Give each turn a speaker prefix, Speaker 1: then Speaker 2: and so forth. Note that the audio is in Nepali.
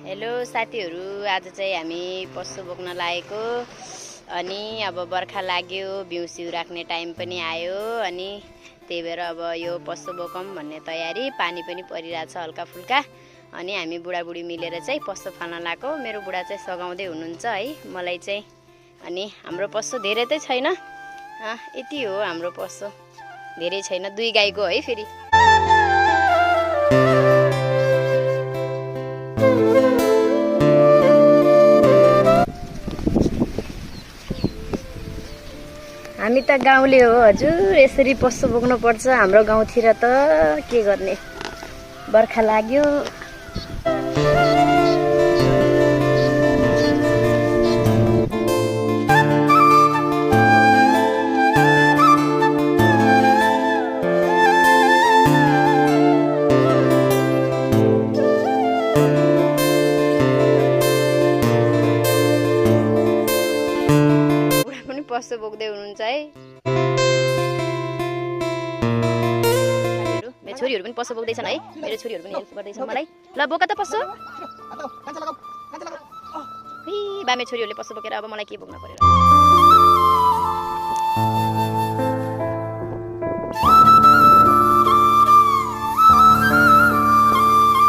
Speaker 1: हेलो साथीहरु, आज चाहिँ हामी पशु बोक्न लागेको अनि अब बर्खा लाग्यो, बिउसिउ राख्ने टाइम पनि आयो अनि त्यही भएर अब यो पशु बोकौं भन्ने तयारी। पानी पनि परिरहेछ हल्का फुल्का अनि हामी बुढाबुढी मिलेर चाहिँ पशु फाल्न लागेको। मेरो बुढा चाहिँ सघाउँदै हुनुहुन्छ है मलाई चाहिँ। अनि हाम्रो पशु धेरै त छैन, यति हो हाम्रो पशु, धेरै छैन, 2 गाईको है फेरि। हामी त गाउँले हो हजुर, यसरी पशु बोक्नु पर्छ हाम्रो गाउँतिर त। के गर्ने, बर्खा लाग्यो। बुढा पनि पशु बोक्दै हुनुहुन्छ है। मेरो छोरीहरु पनि पशु बोक्दैछन् है, मेरो छोरीहरु पनि हेल्प गर्दैछन् मलाई। ल बोक त पशु। बा मेरो छोरीहरुले पशु बोकेर अब मलाई के बोक्न पर्यो।